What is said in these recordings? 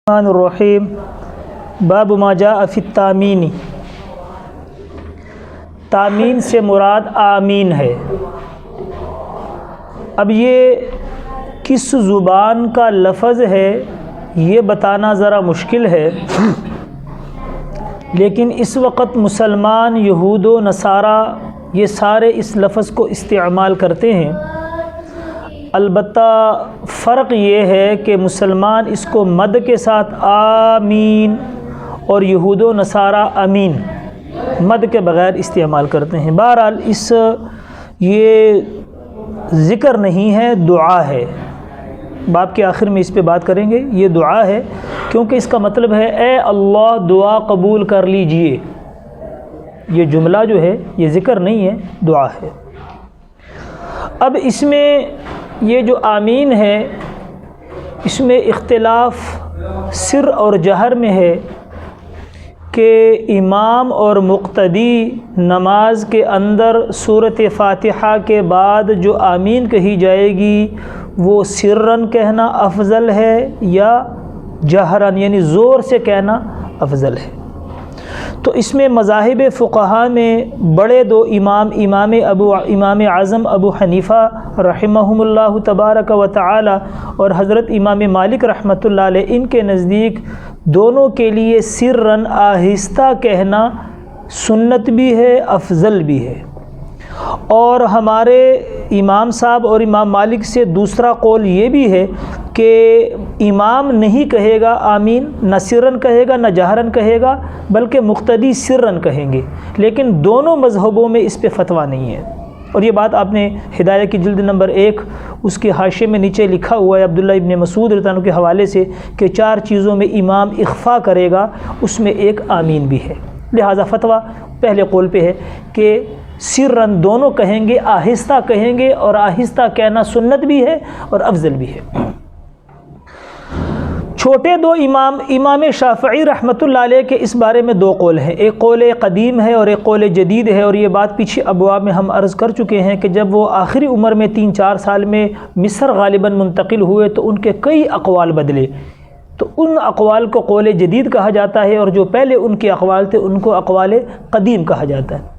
الرحمن الرحیم باب ما جاء فی التامین۔ تامین سے مراد آمین ہے۔ اب یہ کس زبان کا لفظ ہے یہ بتانا ذرا مشکل ہے، لیکن اس وقت مسلمان، یہود و نصارہ یہ سارے اس لفظ کو استعمال کرتے ہیں۔ البتہ فرق یہ ہے کہ مسلمان اس کو مد کے ساتھ آمین اور یہود و نصارہ امین مد کے بغیر استعمال کرتے ہیں۔ بہرحال یہ ذکر نہیں ہے، دعا ہے۔ باب کے آخر میں اس پہ بات کریں گے۔ یہ دعا ہے کیونکہ اس کا مطلب ہے اے اللہ دعا قبول کر لیجئے۔ یہ جملہ جو ہے یہ ذکر نہیں ہے، دعا ہے۔ اب اس میں یہ جو آمین ہے اس میں اختلاف سر اور جہر میں ہے کہ امام اور مقتدی نماز کے اندر سورۃ فاتحہ کے بعد جو آمین کہی جائے گی وہ سرًا کہنا افضل ہے یا جہراً یعنی زور سے کہنا افضل ہے۔ تو اس میں مذاہب فقہا میں بڑے دو امام اعظم ابو حنیفہ رحمہم اللہ تبارک و تعالی اور حضرت امام مالک رحمۃ اللہ علیہ، ان کے نزدیک دونوں کے لیے سرًا آہستہ کہنا سنت بھی ہے، افضل بھی ہے۔ اور ہمارے امام صاحب اور امام مالک سے دوسرا قول یہ بھی ہے کہ امام نہیں کہے گا آمین، نہ سرًا کہے گا نہ جہراً کہے گا، بلکہ مقتدی سرًا کہیں گے۔ لیکن دونوں مذہبوں میں اس پہ فتویٰ نہیں ہے، اور یہ بات آپ نے ہدایہ کی جلد نمبر 1 اس کے حاشیے میں نیچے لکھا ہوا ہے عبداللہ ابن مسعود رضی اللہ عنہ کے حوالے سے کہ 4 چیزوں میں امام اخفا کرے گا، اس میں ایک آمین بھی ہے۔ لہٰذا فتویٰ پہلے قول پہ ہے کہ سرًا دونوں کہیں گے، آہستہ کہیں گے، اور آہستہ کہنا سنت بھی ہے اور افضل بھی ہے۔ چھوٹے دو امام شافعی رحمۃ اللہ علیہ کے اس بارے میں 2 قول ہیں، ایک قول قدیم ہے اور ایک قول جدید ہے، اور یہ بات پیچھے ابواب میں ہم عرض کر چکے ہیں کہ جب وہ آخری عمر میں 3-4 سال میں مصر غالباً منتقل ہوئے تو ان کے کئی اقوال بدلے، تو ان اقوال کو قول جدید کہا جاتا ہے، اور جو پہلے ان کے اقوال تھے ان کو اقوال قدیم کہا جاتا ہے۔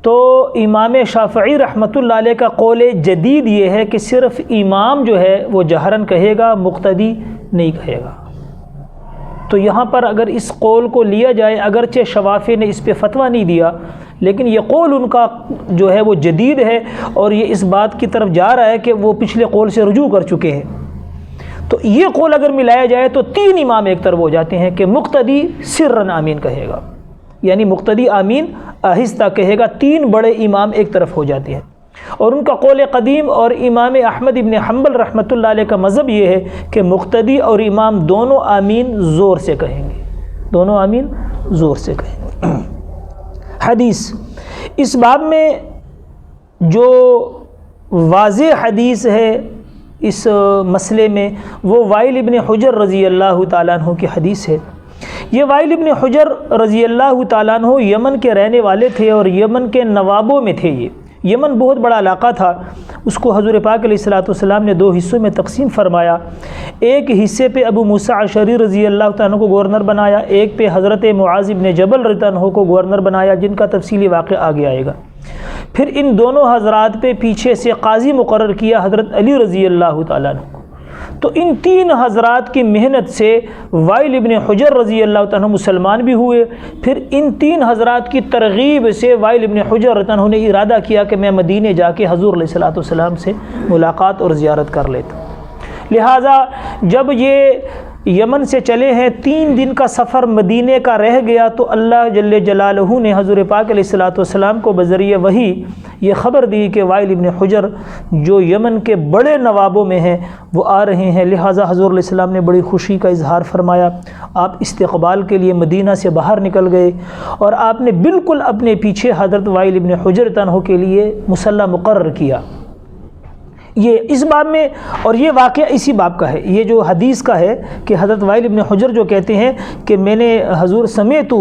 تو امام شافعی رحمۃ اللہ علیہ کا قول جدید یہ ہے کہ صرف امام جو ہے وہ جہراً کہے گا، مقتدی نہیں کہے گا۔ تو یہاں پر اگر اس قول کو لیا جائے، اگرچہ شوافی نے اس پہ فتویٰ نہیں دیا، لیکن یہ قول ان کا جو ہے وہ جدید ہے، اور یہ اس بات کی طرف جا رہا ہے کہ وہ پچھلے قول سے رجوع کر چکے ہیں۔ تو یہ قول اگر ملایا جائے تو 3 امام ایک طرف ہو جاتے ہیں کہ مقتدی سرًا آمین کہے گا، یعنی مقتدی آمین آہستہ کہے گا، 3 بڑے امام ایک طرف ہو جاتے ہیں۔ اور ان کا قول قدیم اور امام احمد ابن حنبل رحمۃ اللہ علیہ کا مذہب یہ ہے کہ مقتدی اور امام دونوں آمین زور سے کہیں گے، دونوں آمین زور سے کہیں گے۔ حدیث اس باب میں جو واضح حدیث ہے اس مسئلے میں وہ وائل ابن حجر رضی اللہ تعالیٰ عنہ کی حدیث ہے۔ یہ وائل ابن حجر رضی اللہ تعالیٰ عنہ یمن کے رہنے والے تھے اور یمن کے نوابوں میں تھے۔ یہ یمن بہت بڑا علاقہ تھا، اس کو حضور پاک علیہ الصلوۃ والسلام نے 2 حصوں میں تقسیم فرمایا۔ ایک حصے پہ ابو موسیٰ اشعری رضی اللہ تعالیٰ عنہ کو گورنر بنایا، ایک پہ حضرت معاذ بن جبل رضی اللہ عنہ کو گورنر بنایا، جن کا تفصیلی واقعہ آگے آئے گا۔ پھر ان دونوں حضرات پہ پیچھے سے قاضی مقرر کیا حضرت علی رضی اللہ تعالیٰ عنہ کو۔ تو ان 3 حضرات کی محنت سے وائل ابن حجر رضی اللہ عنہ مسلمان بھی ہوئے۔ پھر ان 3 حضرات کی ترغیب سے وائل ابن حجر رضی اللہ عنہ نے ارادہ کیا کہ میں مدینے جا کے حضور علیہ الصلوۃ والسلام سے ملاقات اور زیارت کر لیتا ہوں۔ لہٰذا جب یہ یمن سے چلے ہیں، 3 دن کا سفر مدینے کا رہ گیا، تو اللہ جل جلالہ نے حضور پاک علیہ الصلوۃ والسلام کو بذریعہ وحی یہ خبر دی کہ وائل ابن حجر جو یمن کے بڑے نوابوں میں ہیں وہ آ رہے ہیں۔ لہٰذا حضور علیہ السلام نے بڑی خوشی کا اظہار فرمایا، آپ استقبال کے لیے مدینہ سے باہر نکل گئے، اور آپ نے بالکل اپنے پیچھے حضرت وائل ابن حجر عنہ کے لیے مصلی مقرر کیا۔ یہ اس باب میں، اور یہ واقعہ اسی باب کا ہے، یہ جو حدیث کا ہے کہ حضرت وائل ابن حجر جو کہتے ہیں کہ میں نے حضور سمیت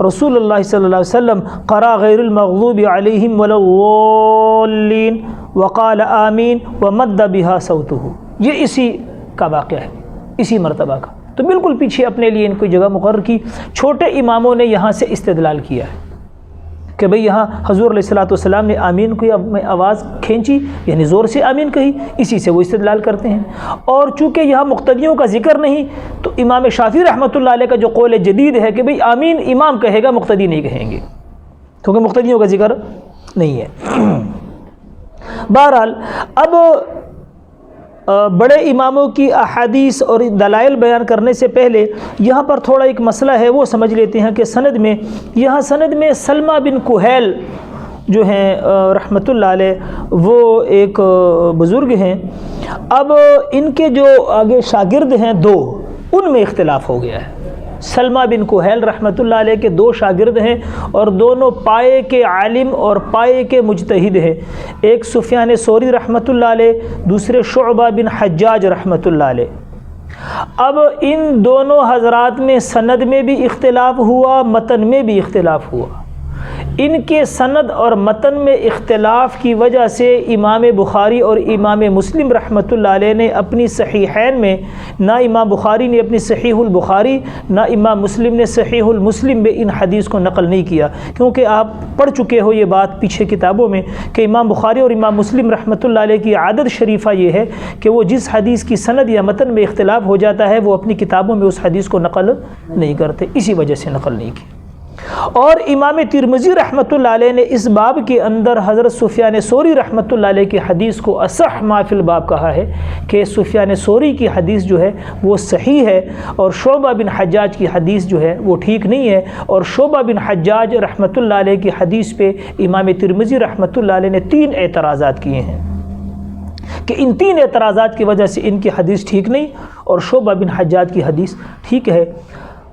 رسول اللہ صلی اللہ علیہ وسلم قرأ غیر المغضوب علیہم ولا الضالین وقال آمین ومد بها صوتہ، یہ اسی کا واقعہ ہے، اسی مرتبہ کا۔ تو بالکل پیچھے اپنے لیے ان کو جگہ مقرر کی۔ چھوٹے اماموں نے یہاں سے استدلال کیا ہے کہ بھئی یہاں حضور علیہ الصلوۃ والسلام نے آمین کو آواز کھینچی، یعنی زور سے آمین کہی، اسی سے وہ استدلال کرتے ہیں۔ اور چونکہ یہاں مقتدیوں کا ذکر نہیں، تو امام شافعی رحمۃ اللہ علیہ کا جو قول جدید ہے کہ بھئی آمین امام کہے گا، مقتدی نہیں کہیں گے، کیونکہ مقتدیوں کا ذکر نہیں ہے۔ بہرحال اب بڑے اماموں کی احادیث اور دلائل بیان کرنے سے پہلے یہاں پر تھوڑا ایک مسئلہ ہے، وہ سمجھ لیتے ہیں کہ سند میں سلمہ بن کہیل جو ہیں رحمۃ اللہ علیہ، وہ ایک بزرگ ہیں۔ اب ان کے جو آگے شاگرد ہیں دو، ان میں اختلاف ہو گیا ہے۔ سلمہ بن کہیل رحمۃ اللہ علیہ کے دو شاگرد ہیں، اور دونوں پائے کے عالم اور پائے کے مجتہد ہیں۔ ایک سفیان ثوری رحمۃ اللہ علیہ، دوسرے شعبہ بن حجاج رحمۃ اللہ علیہ۔ اب ان دونوں حضرات میں سند میں بھی اختلاف ہوا، متن میں بھی اختلاف ہوا۔ ان کے سند اور متن میں اختلاف کی وجہ سے امام بخاری اور امام مسلم رحمۃ اللہ علیہ نے اپنی صحیحین میں، نہ امام بخاری نے اپنی صحیح البخاری نہ امام مسلم نے صحیح المسلم میں ان حدیث کو نقل نہیں کیا، کیونکہ آپ پڑھ چکے ہو یہ بات پیچھے کتابوں میں کہ امام بخاری اور امام مسلم رحمۃ اللہ علیہ کی عادت شریفہ یہ ہے کہ وہ جس حدیث کی سند یا متن میں اختلاف ہو جاتا ہے، وہ اپنی کتابوں میں اس حدیث کو نقل نہیں کرتے، اسی وجہ سے نقل نہیں کی۔ اور امام ترمذی رحمۃ اللہ علیہ نے اس باب کے اندر حضرت سفیان ثوری رحمۃ اللہ علیہ کی حدیث کو اصح ما فی الباب کہا ہے کہ سفیان ثوری کی حدیث جو ہے وہ صحیح ہے، اور شعبہ بن حجاج کی حدیث جو ہے وہ ٹھیک نہیں ہے۔ اور شعبہ بن حجاج رحمۃ اللہ علیہ کی حدیث پہ امام ترمذی رحمۃ اللہ علیہ نے 3 اعتراضات کیے ہیں کہ ان 3 اعتراضات کی وجہ سے ان کی حدیث ٹھیک نہیں، اور شعبہ بن حجاج کی حدیث ٹھیک ہے۔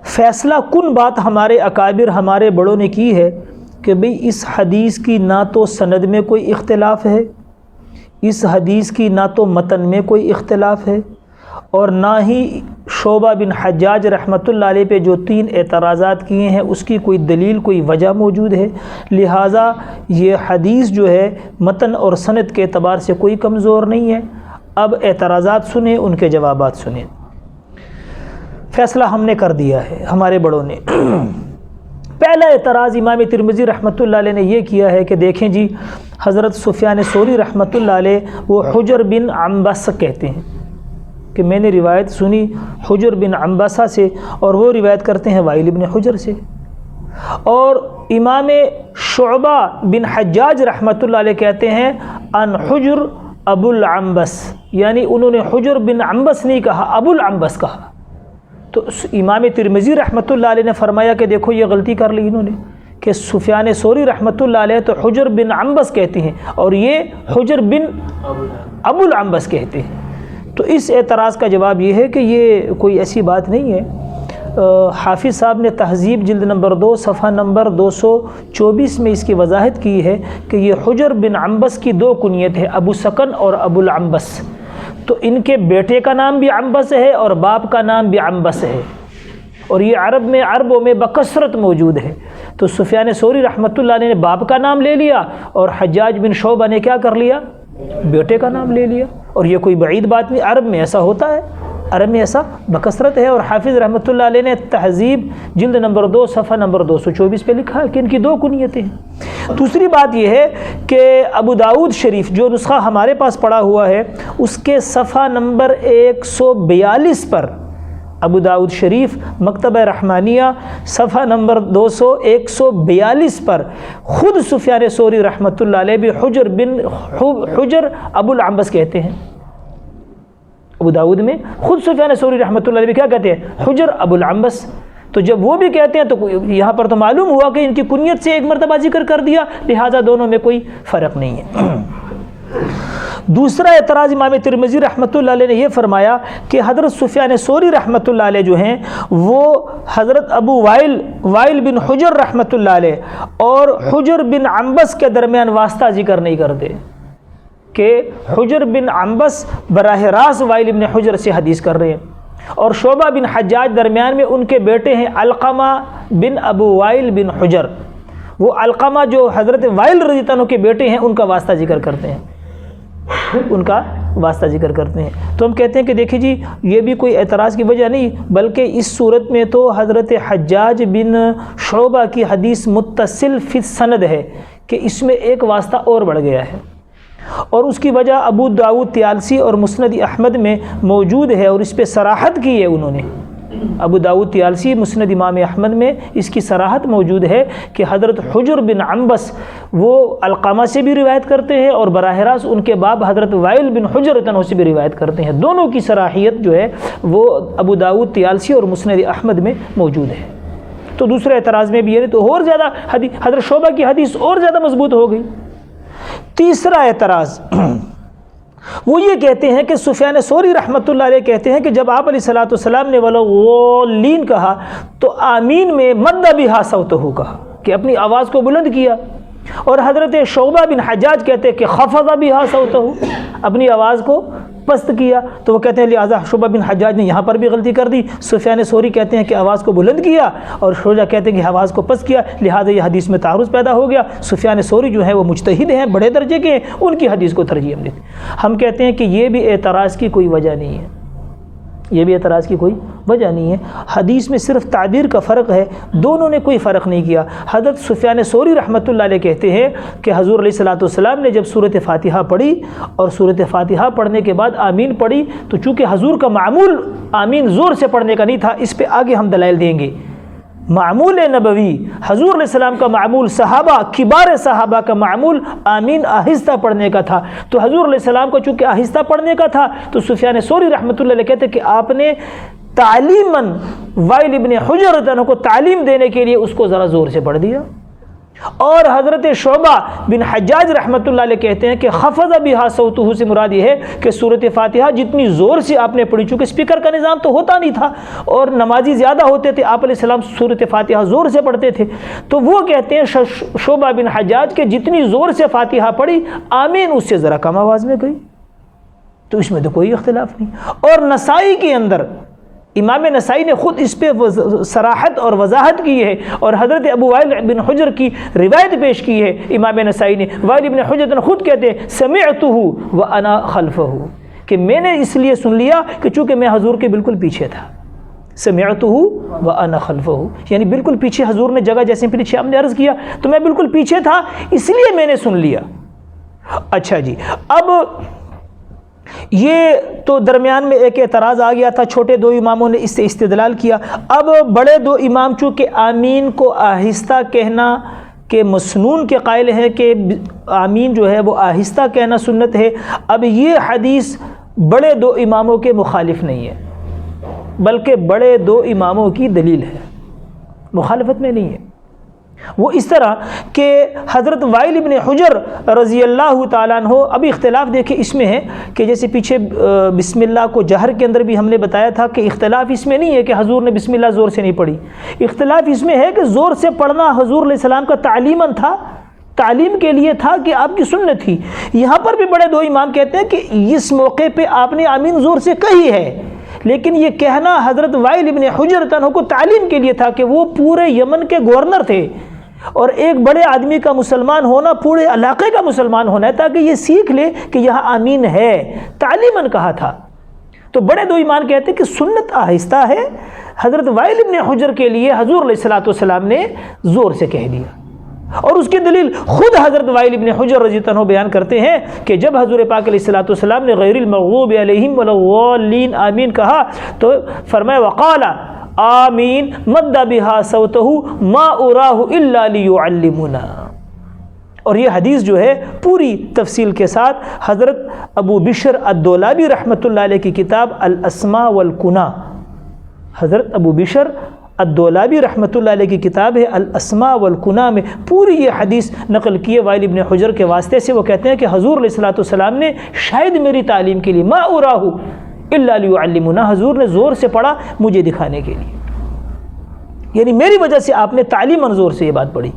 فیصلہ کن بات ہمارے اکابر، ہمارے بڑوں نے کی ہے کہ بھئی اس حدیث کی نہ تو سند میں کوئی اختلاف ہے، اس حدیث کی نہ تو متن میں کوئی اختلاف ہے، اور نہ ہی شعبہ بن حجاج رحمۃ اللہ علیہ پہ جو 3 اعتراضات کیے ہیں اس کی کوئی دلیل، کوئی وجہ موجود ہے، لہٰذا یہ حدیث جو ہے متن اور سند کے اعتبار سے کوئی کمزور نہیں ہے۔ اب اعتراضات سنیں، ان کے جوابات سنیں۔ فیصلہ ہم نے کر دیا ہے، ہمارے بڑوں نے۔ پہلا اعتراض امام ترمذی رحمۃ اللہ علیہ نے یہ کیا ہے کہ دیکھیں جی، حضرت سفیان ثوری رحمۃ اللہ علیہ وہ حجر بن عنبس کہتے ہیں کہ میں نے روایت سنی حجر بن عنبسہ سے، اور وہ روایت کرتے ہیں وائل بن حجر سے۔ اور امام شعبہ بن حجاج رحمۃ اللہ علیہ کہتے ہیں ان حجر ابو العنبس، یعنی انہوں نے حجر بن عنبس نہیں کہا، ابو العنبس کہا۔ تو امام ترمذی رحمۃ اللہ علیہ نے فرمایا کہ دیکھو یہ غلطی کر لی انہوں نے، کہ سفیان ثوری رحمۃ اللہ علیہ تو حجر بن عنبس کہتے ہیں، اور یہ حجر بن ابو العنبس کہتے ہیں۔ تو اس اعتراض کا جواب یہ ہے کہ یہ کوئی ایسی بات نہیں ہے۔ حافظ صاحب نے تہذیب جلد نمبر 2 صفحہ نمبر 224 میں اس کی وضاحت کی ہے کہ یہ حجر بن عنبس کی 2 کنیت ہے، ابو سکن اور ابو العنبس۔ تو ان کے بیٹے کا نام بھی عنبس ہے اور باپ کا نام بھی عنبس ہے، اور یہ عربوں میں بکثرت موجود ہے۔ تو سفیان ثوری رحمۃ اللہ علیہ نے باپ کا نام لے لیا، اور حجاج بن شعبہ نے کیا کر لیا؟ بیٹے کا نام لے لیا، اور یہ کوئی بعید بات نہیں، عرب میں ایسا ہوتا ہے، عرب میں ایسا بکثرت ہے۔ اور حافظ رحمۃ اللہ علیہ نے تہذیب جلد نمبر 2 صفحہ نمبر 224 پہ لکھا ہے کہ ان کی 2 کنیتیں ہیں۔ دوسری بات یہ ہے کہ ابو داؤد شریف جو نسخہ ہمارے پاس پڑا ہوا ہے، اس کے صفحہ نمبر 142 پر، ابو داؤد شریف مکتبہ رحمانیہ صفحہ نمبر 142 پر خود سفیان ثوری رحمۃ اللہ علیہ بھی حجر ابو العنبس کہتے ہیں۔ ابو داؤد میں خود سفیان ثوری رحمۃ اللہ علیہ بھی کیا کہتے ہیں؟ حجر ابو العنبس۔ تو جب وہ بھی کہتے ہیں تو یہاں پر تو معلوم ہوا کہ ان کی کنیت سے ایک مرتبہ ذکر کر دیا، لہٰذا دونوں میں کوئی فرق نہیں ہے۔ دوسرا اعتراض امام ترمذی رحمۃ اللہ علیہ نے یہ فرمایا کہ حضرت سفیان ثوری رحمۃ اللہ علیہ جو ہیں وہ حضرت ابو وائل بن حجر رحمۃ اللہ علیہ اور حجر بن عنبس کے درمیان واسطہ ذکر نہیں کرتے، کہ حجر بن عنبس براہ راست وائل بن حجر سے حدیث کر رہے ہیں، اور شعبہ بن حجاج درمیان میں ان کے بیٹے ہیں علقمہ بن ابو وائل بن حجر، وہ علقمہ جو حضرت وائل رضی اللہ عنہ کے بیٹے ہیں ان کا واسطہ ذکر کرتے ہیں، ان کا واسطہ ذکر کرتے ہیں۔ تو ہم کہتے ہیں کہ دیکھیں جی یہ بھی کوئی اعتراض کی وجہ نہیں، بلکہ اس صورت میں تو حضرت حجاج بن شعبہ کی حدیث متصل فی السند ہے کہ اس میں ایک واسطہ اور بڑھ گیا ہے، اور اس کی وجہ ابو داؤد طیالسی اور مسند احمد میں موجود ہے، اور اس پہ صراحت کی ہے انہوں نے۔ ابو داؤد طیالسی مسند امام احمد میں اس کی صراحت موجود ہے کہ حضرت حجر بن عنبس وہ علقمہ سے بھی روایت کرتے ہیں، اور براہ راست ان کے باپ حضرت وائل بن حجر تنہو سے بھی روایت کرتے ہیں۔ دونوں کی صلاحیت جو ہے وہ ابو داؤد طیالسی اور مسند احمد میں موجود ہے۔ تو دوسرے اعتراض میں بھی ہے تو اور زیادہ حضرت شعبہ کی حدیث اور زیادہ مضبوط ہو گئی۔ تیسرا اعتراض وہ یہ کہتے ہیں کہ سفیان ثوری رحمۃ اللہ علیہ کہتے ہیں کہ جب آپ علیہ الصلوۃ والسلام نے وَلَضَّالِّينَ کہا تو آمین میں مد بہا صوتہ کہا کہ اپنی آواز کو بلند کیا، اور حضرت شعبہ بن حجاج کہتے ہیں کہ خفض بہا صوتہ، اپنی آواز کو پست کیا۔ تو وہ کہتے ہیں لہذا شعبہ بن حجاج نے یہاں پر بھی غلطی کر دی۔ سفیان ثوری کہتے ہیں کہ آواز کو بلند کیا، اور شعبہ کہتے ہیں کہ آواز کو پست کیا، لہذا یہ حدیث میں تعارض پیدا ہو گیا۔ سفیان ثوری جو ہے وہ مجتہد ہیں، بڑے درجے کے ہیں، ان کی حدیث کو ترجیح ہم دیتے ہیں۔ ہم کہتے ہیں کہ یہ بھی اعتراض کی کوئی وجہ نہیں ہے، یہ بھی اعتراض کی کوئی وجہ نہیں ہے۔ حدیث میں صرف تعبیر کا فرق ہے، دونوں نے کوئی فرق نہیں کیا۔ حضرت سفیان ثوری رحمۃ اللہ علیہ کہتے ہیں کہ حضور علیہ الصلوۃ والسلام نے جب سورۃ فاتحہ پڑھی اور سورۃ فاتحہ پڑھنے کے بعد آمین پڑھی، تو چونکہ حضور کا معمول آمین زور سے پڑھنے کا نہیں تھا، اس پہ آگے ہم دلائل دیں گے۔ معمول نبوی حضور علیہ السلام کا معمول، صحابہ کبار صحابہ کا معمول آمین آہستہ پڑھنے کا تھا، تو حضور علیہ السلام کو چونکہ آہستہ پڑھنے کا تھا تو سفیان ثوری رحمۃ اللہ علیہ کہتے ہیں کہ آپ نے تعلیماً وائل ابن حجر کو تعلیم دینے کے لیے اس کو ذرا زور سے پڑھ دیا۔ اور حضرت شعبہ بن حجاج رحمۃ اللہ علیہ کہتے ہیں کہ خفض بہا صوتہ سے مراد یہ ہے کہ سورۃ فاتحہ جتنی زور سے آپ نے پڑھی، چونکہ اسپیکر کا نظام تو ہوتا نہیں تھا اور نمازی زیادہ ہوتے تھے، آپ علیہ السلام سورۃ فاتحہ زور سے پڑھتے تھے، تو وہ کہتے ہیں شعبہ بن حجاج کہ جتنی زور سے فاتحہ پڑھی آمین اس سے ذرا کم آواز میں گئی۔ تو اس میں تو کوئی اختلاف نہیں۔ اور نسائی کے اندر امام نسائی نے خود اس پہ صراحت اور وضاحت کی ہے، اور حضرت ابو وائل بن حجر کی روایت پیش کی ہے امام نسائی نے۔ وائل بن حجر خود کہتے ہیں سمعتہ وانا خلفہ، کہ میں نے اس لیے سن لیا کہ چونکہ میں حضور کے بالکل پیچھے تھا۔ سمعتہ وانا خلفہ، یعنی بالکل پیچھے حضور نے جگہ، جیسے پیچھے ہم نے عرض کیا تو میں بالکل پیچھے تھا، اس لیے میں نے سن لیا۔ اچھا جی، اب یہ تو درمیان میں ایک اعتراض آ گیا تھا، چھوٹے دو اماموں نے اس سے استدلال کیا۔ اب بڑے دو امام چونکہ آمین کو آہستہ کہنا کے مسنون کے قائل ہیں کہ آمین جو ہے وہ آہستہ کہنا سنت ہے، اب یہ حدیث بڑے دو اماموں کے مخالف نہیں ہے، بلکہ بڑے دو اماموں کی دلیل ہے، مخالفت میں نہیں ہے۔ وہ اس طرح کہ حضرت وائل ابن حجر رضی اللہ تعالیٰ عنہ، ابھی اختلاف دیکھیں اس میں ہے کہ جیسے پیچھے بسم اللہ کو جہر کے اندر بھی ہم نے بتایا تھا کہ اختلاف اس میں نہیں ہے کہ حضور نے بسم اللہ زور سے نہیں پڑھی، اختلاف اس میں ہے کہ زور سے پڑھنا حضور علیہ السلام کا تعلیماً تھا، تعلیم کے لیے تھا کہ آپ کی سنت تھی۔ یہاں پر بھی بڑے دو امام کہتے ہیں کہ اس موقع پہ آپ نے آمین زور سے کہی ہے، لیکن یہ کہنا حضرت وائل ابن حجر تنہو کو تعلیم کے لیے تھا کہ وہ پورے یمن کے گورنر تھے، اور ایک بڑے آدمی کا مسلمان ہونا پورے علاقے کا مسلمان ہونا ہے، تاکہ یہ سیکھ لے کہ یہاں آمین ہے، تعلیماً کہا تھا۔ تو بڑے دو ایمان کہتے ہیں کہ سنت آہستہ ہے، حضرت وائل ابن حجر کے لیے حضور علیہ الصلوۃ والسلام نے زور سے کہہ دیا، اور اس کی دلیل خود حضرت وائل ابن حجر رضی اللہ عنہ بیان کرتے ہیں کہ جب حضور پاک علیہ الصلوۃ والسلام نے غیر المغضوب علیہم ولا الضالین آمین کہا تو فرمایا وقال آمین مد بہا صوتہ ما اراہ الا لیعلمنا، اور یہ حدیث جو ہے پوری تفصیل کے ساتھ حضرت ابو بشر الدولابی رحمۃ اللہ علیہ کی کتاب الاسماء والکنہ، حضرت ابو بشر الدولابی رحمۃ اللہ علیہ کی کتاب ہے الاسماء والکنہ میں پوری یہ حدیث نقل کی ہے وائل ابن حجر کے واسطے سے۔ وہ کہتے ہیں کہ حضور علیہ الصلوۃ والسلام نے شاید میری تعلیم کے لیے ما اراہ الا لیعلمنا، حضور نے زور سے پڑھا مجھے دکھانے کے لیے، یعنی میری وجہ سے آپ نے تعلیم زور سے یہ بات پڑھی۔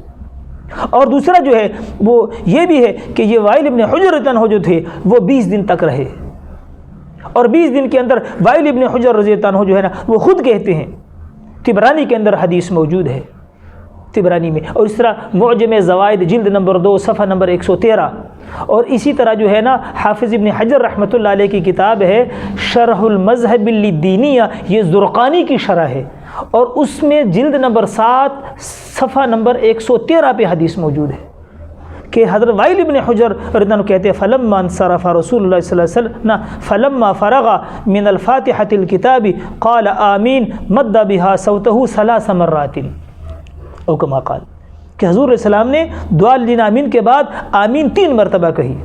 اور دوسرا جو ہے وہ یہ بھی ہے کہ یہ وائل ابن حجر تنہو جو تھے وہ 20 دن تک رہے، اور 20 دن کے اندر وائل ابن حجر رضی اللہ عنہ جو ہے نا وہ خود کہتے ہیں، طبرانی کے اندر حدیث موجود ہے طبرانی میں، اور اس طرح معجم زوائد جلد نمبر 2 صفحہ نمبر 113، اور اسی طرح جو ہے نا حافظ ابن حجر رحمۃ اللہ علیہ کی کتاب ہے شرح المذہب للدینیہ، یہ زرقانی کی شرح ہے، اور اس میں جلد نمبر 7 صفحہ نمبر 113 پہ حدیث موجود ہے کہ حضرت وائل ابن حجر رضی اللہ عنہ کہتے ہیں فلما انصرف رسول اللہ صلی اللہ علیہ وسلم فلما فرغ من الفاتحة الكتاب قال آمین مد بها صوته 3 مرات، او کما قال، کہ حضور علیہ السلام نے دعا لینا آمین کے بعد آمین 3 مرتبہ کہی۔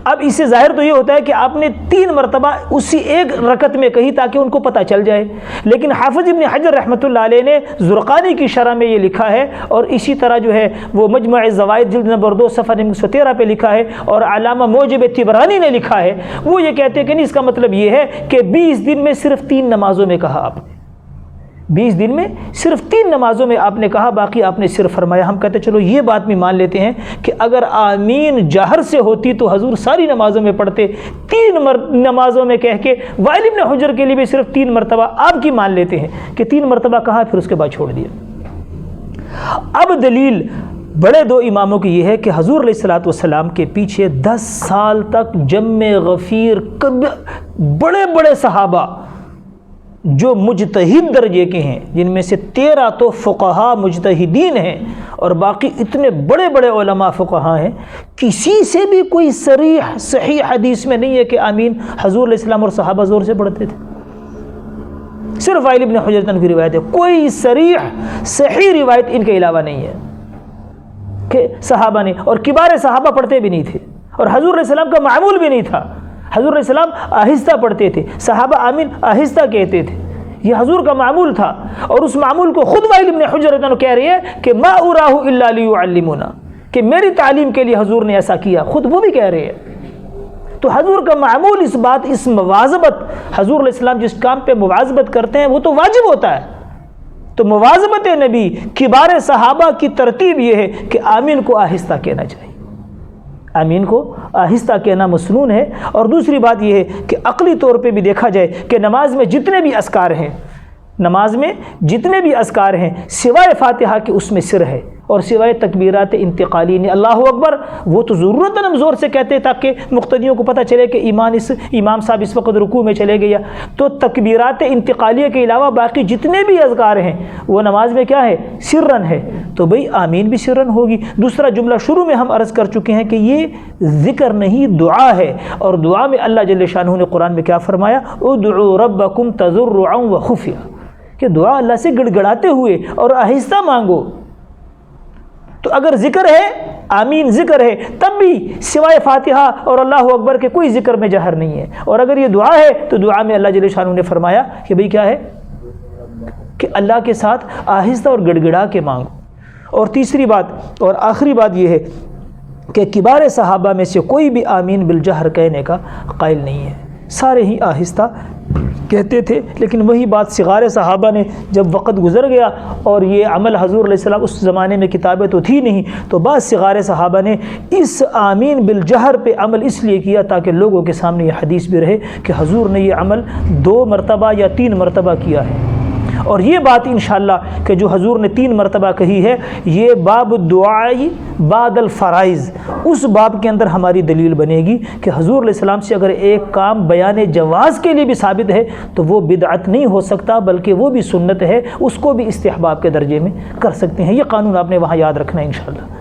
اب اس سے ظاہر تو یہ ہوتا ہے کہ آپ نے 3 مرتبہ اسی ایک رکعت میں کہی تاکہ ان کو پتہ چل جائے، لیکن حافظ ابن حجر رحمۃ اللہ علیہ نے زرقانی کی شرح میں یہ لکھا ہے، اور اسی طرح جو ہے وہ مجمع زوائد جلد نمبر 2 صفحہ نمبر 113 پہ لکھا ہے، اور علامہ معجب طبرانی نے لکھا ہے، وہ یہ کہتے ہیں کہ نہیں، اس کا مطلب یہ ہے کہ 20 دن میں صرف 3 نمازوں میں کہا آپ نے، 20 دن میں صرف 3 نمازوں میں آپ نے کہا، باقی آپ نے صرف فرمایا۔ ہم کہتے ہیں چلو یہ بات بھی مان لیتے ہیں کہ اگر آمین جہر سے ہوتی تو حضور ساری نمازوں میں پڑھتے، 3 نمازوں میں کہہ کے وائل ابن حجر کے لیے بھی صرف 3 مرتبہ آپ کی مان لیتے ہیں کہ 3 مرتبہ کہا پھر اس کے بعد چھوڑ دیا۔ اب دلیل بڑے 2 اماموں کی یہ ہے کہ حضور علیہ الصلوۃ والسلام کے پیچھے 10 سال تک جم غفیر بڑے بڑے صحابہ جو مجتہد درجے کے ہیں، جن میں سے 13 تو فقہا مجتہدین ہیں اور باقی اتنے بڑے بڑے علماء فقہا ہیں، کسی سے بھی کوئی صریح صحیح حدیث میں نہیں ہے کہ آمین حضور علیہ السلام اور صحابہ زور سے پڑھتے تھے۔ صرف وائل ابن حجر کی روایت ہے، کوئی صریح صحیح روایت ان کے علاوہ نہیں ہے کہ صحابہ نے، اور کبار صحابہ پڑھتے بھی نہیں تھے، اور حضور علیہ السلام کا معمول بھی نہیں تھا۔ حضور علیہ السلام آہستہ پڑھتے تھے، صحابہ آمین آہستہ کہتے تھے، یہ حضور کا معمول تھا، اور اس معمول کو خود وائل ابن حجر کہہ رہے ہیں کہ ما اراہ الا لیعلمنا، کہ میری تعلیم کے لیے حضور نے ایسا کیا، خود وہ بھی کہہ رہے ہیں۔ تو حضور کا معمول اس بات، اس مواظبت، حضور علیہ السلام جس کام پہ مواظبت کرتے ہیں وہ تو واجب ہوتا ہے، تو مواظبت نبی کبار صحابہ کی ترتیب یہ ہے کہ آمین کو آہستہ کہنا چاہیے، آمین کو آہستہ کہنا مسنون ہے۔ اور دوسری بات یہ ہے کہ عقلی طور پہ بھی دیکھا جائے کہ نماز میں جتنے بھی اذکار ہیں، نماز میں جتنے بھی اذکار ہیں سوائے فاتحہ کے اس میں سر ہے، اور سوائے تکبیرات انتقالی نے اللہ اکبر، وہ تو ضرورتاً ہم زور سے کہتے ہیں تاکہ مقتدیوں کو پتہ چلے کہ امام صاحب اس وقت رکوع میں چلے گئے، تو تکبیرات انتقالیہ کے علاوہ باقی جتنے بھی اذکار ہیں وہ نماز میں کیا ہے؟ سرن ہے، تو بھئی آمین بھی سرن ہوگی۔ دوسرا جملہ شروع میں ہم عرض کر چکے ہیں کہ یہ ذکر نہیں دعا ہے، اور دعا میں اللہ جل شانہ نے قرآن میں کیا فرمایا؟ ادعوا ربکم تضرعا وخفیا، کہ دعا اللہ سے گڑ گڑاتے ہوئے اور آہستہ مانگو۔ تو اگر ذکر ہے، آمین ذکر ہے، تب بھی سوائے فاتحہ اور اللہ اکبر کے کوئی ذکر میں جہر نہیں ہے، اور اگر یہ دعا ہے تو دعا میں اللہ جل شانہ نے فرمایا کہ بھئی کیا ہے کہ اللہ کے ساتھ آہستہ اور گڑ گڑا کے مانگو۔ اور تیسری بات اور آخری بات یہ ہے کہ کبار صحابہ میں سے کوئی بھی آمین بالجہر کہنے کا قائل نہیں ہے، سارے ہی آہستہ کہتے تھے۔ لیکن وہی بات صغار صحابہ نے جب وقت گزر گیا اور یہ عمل حضور علیہ السلام اس زمانے میں کتابیں تو تھی نہیں، تو بعض صغار صحابہ نے اس آمین بالجہر پہ عمل اس لیے کیا تاکہ لوگوں کے سامنے یہ حدیث بھی رہے کہ حضور نے یہ عمل 2 مرتبہ یا 3 مرتبہ کیا ہے۔ اور یہ بات انشاءاللہ کہ جو حضور نے 3 مرتبہ کہی ہے، یہ باب الدعاء بعد الفرائض، اس باب کے اندر ہماری دلیل بنے گی کہ حضور علیہ السلام سے اگر ایک کام بیان جواز کے لیے بھی ثابت ہے تو وہ بدعت نہیں ہو سکتا، بلکہ وہ بھی سنت ہے، اس کو بھی استحباب کے درجے میں کر سکتے ہیں۔ یہ قانون آپ نے وہاں یاد رکھنا ہے انشاءاللہ۔